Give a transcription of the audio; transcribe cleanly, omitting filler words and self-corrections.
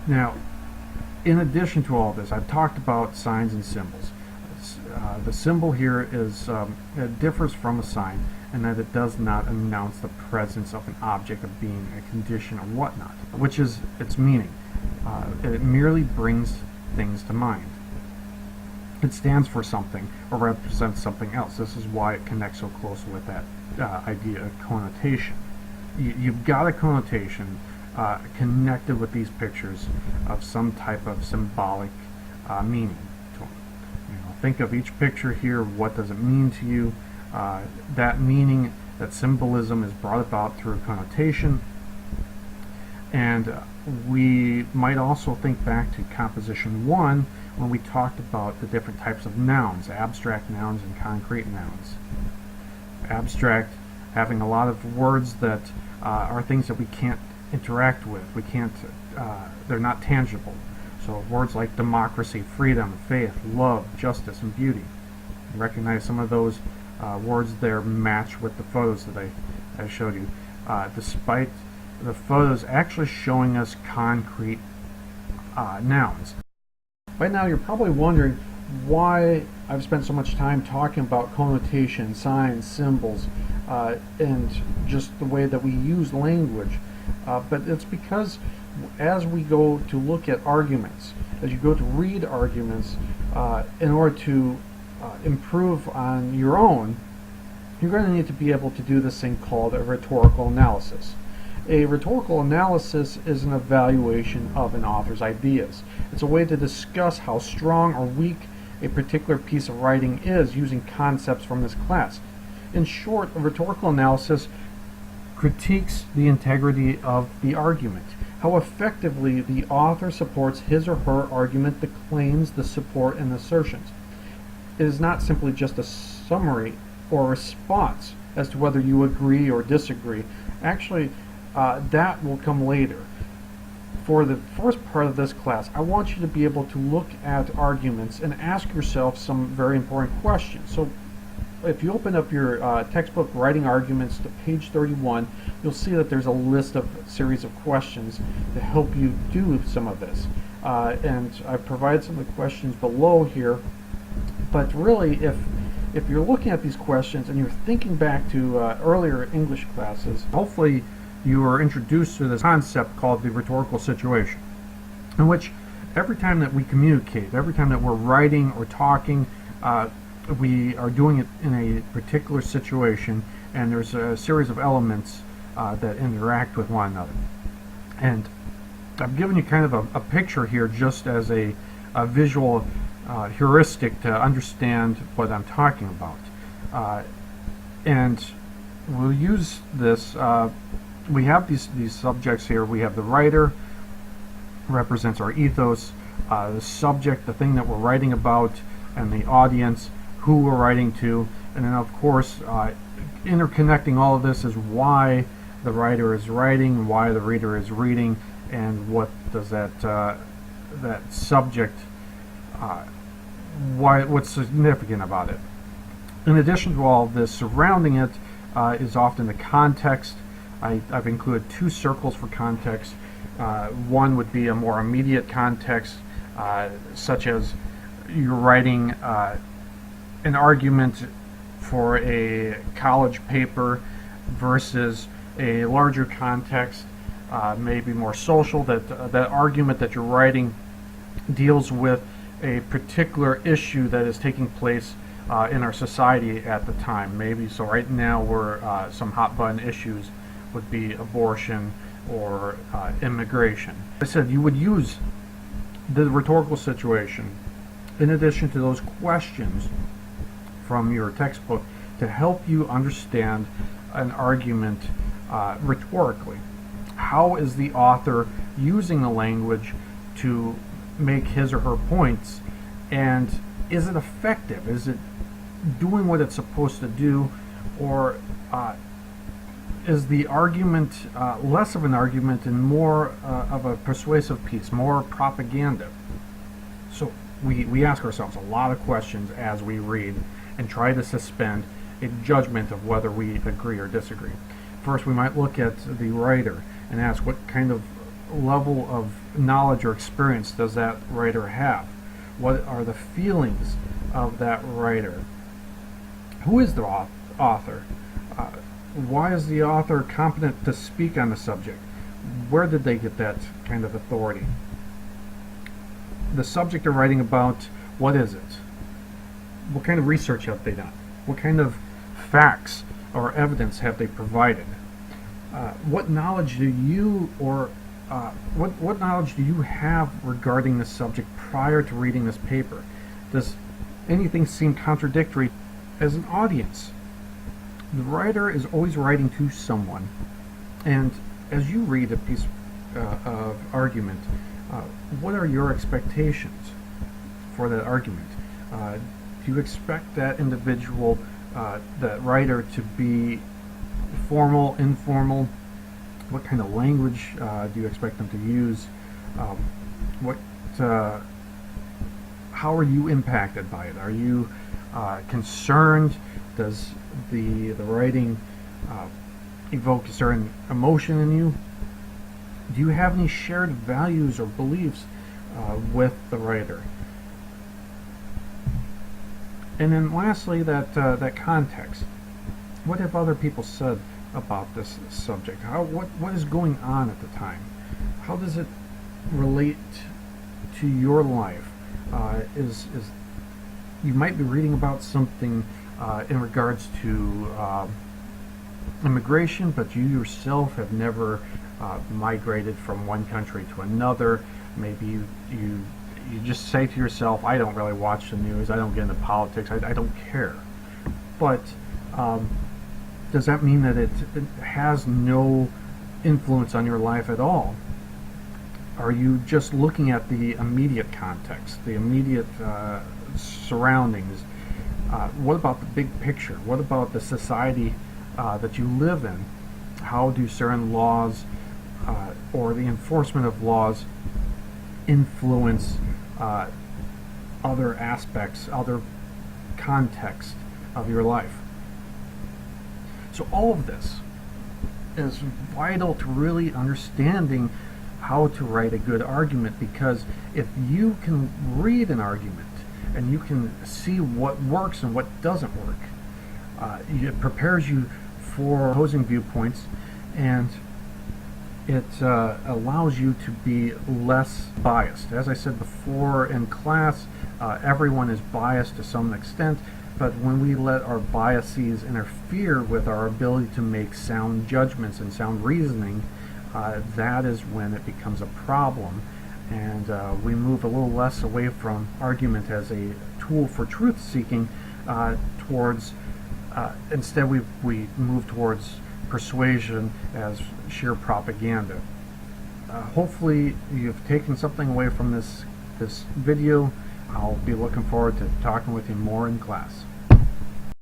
Now, in addition to all this, I've talked about signs and symbols. The symbol here is it differs from a sign in that it does not announce the presence of an object, a being, a condition, or whatnot, which is its meaning. It merely brings things to mind. It stands for something or represents something else. This is why it connects so closely with that idea of connotation. You've got a connotation connected with these pictures of some type of symbolic meaning to them. Think of each picture here. What does it mean to you? That meaning, that symbolism is brought about through connotation. And we might also think back to composition 1 when we talked about the different types of nouns, abstract nouns and concrete nouns. Abstract, having a lot of words that are things that we can't interact with. We can't, they're not tangible. So words like democracy, freedom, faith, love, justice, and beauty. You recognize some of those words there match with the photos that I showed you, despite the photos actually showing us concrete nouns. By now you're probably wondering why I've spent so much time talking about connotation, signs, symbols, and just the way that we use language. But it's because as we go to look at arguments, as you go to read arguments, in order to improve on your own, you're going to need to be able to do this thing called a rhetorical analysis. A rhetorical analysis is an evaluation of an author's ideas. It's a way to discuss how strong or weak a particular piece of writing is using concepts from this class. In short, a rhetorical analysis critiques the integrity of the argument, how effectively the author supports his or her argument, the claims, the support, and assertions. It is not simply just a summary or response as to whether you agree or disagree. Actually, that will come later. For the first part of this class, I want you to be able to look at arguments and ask yourself some very important questions. So if you open up your textbook Writing Arguments to page 31, you'll see that there's a list of series of questions to help you do some of this. And I've provided some of the questions below here. But really, if you're looking at these questions and you're thinking back to earlier English classes, hopefully you are introduced to this concept called the rhetorical situation, in which every time that we communicate, every time that we're writing or talking, we are doing it in a particular situation, and there's a series of elements that interact with one another. And I've given you kind of a picture here just as a visual heuristic to understand what I'm talking about. And we'll use this. We have these subjects here. We have the writer, represents our ethos, the subject, the thing that we're writing about, and the audience, who we're writing to, and then of course interconnecting all of this is why the writer is writing, why the reader is reading, and what does that that subject, what's significant about it. In addition to all of this, surrounding it is often the context. I've included two circles for context. One would be a more immediate context, such as you're writing an argument for a college paper versus a larger context, maybe more social, that argument that you're writing deals with a particular issue that is taking place in our society at the time. Maybe so right now we're some hot button issues would be abortion or immigration. I said you would use the rhetorical situation in addition to those questions from your textbook to help you understand an argument rhetorically. How is the author using the language to make his or her points, and is it effective? Is it doing what it's supposed to do, or is the argument less of an argument and more of a persuasive piece, more propaganda? So we ask ourselves a lot of questions as we read and try to suspend a judgment of whether we agree or disagree. First, we might look at the writer and ask what kind of level of knowledge or experience does that writer have? What are the feelings of that writer? Who is the author? Why is the author competent to speak on the subject? Where did they get that kind of authority? The subject they're writing about, what is it? What kind of research have they done? What kind of facts or evidence have they provided? What knowledge do you what knowledge do you have regarding this subject prior to reading this paper? Does anything seem contradictory as an audience? The writer is always writing to someone, and as you read a piece of argument, what are your expectations for that argument? Do you expect that individual, that writer, to be formal, informal? What kind of language do you expect them to use? How are you impacted by it? Are you concerned? Does the writing evoke a certain emotion in you? Do you have any shared values or beliefs with the writer? And then lastly, that context. What have other people said about this subject? What is going on at the time? How does it relate to your life? You might be reading about something in regards to immigration, but you yourself have never migrated from one country to another. Maybe you just say to yourself, I don't really watch the news, I don't get into politics, I don't care. But does that mean that it has no influence on your life at all? Are you just looking at the immediate context, the immediate surroundings? What about the big picture? What about the society that you live in? How do certain laws or the enforcement of laws influence other aspects, other context of your life? So all of this is vital to really understanding how to write a good argument, because if you can read an argument and you can see what works and what doesn't work, it prepares you for opposing viewpoints, and it allows you to be less biased. As I said before in class, everyone is biased to some extent, but when we let our biases interfere with our ability to make sound judgments and sound reasoning, that is when it becomes a problem, and we move a little less away from argument as a tool for truth-seeking towards instead we move towards persuasion as sheer propaganda. Hopefully you've taken something away from this video. I'll be looking forward to talking with you more in class.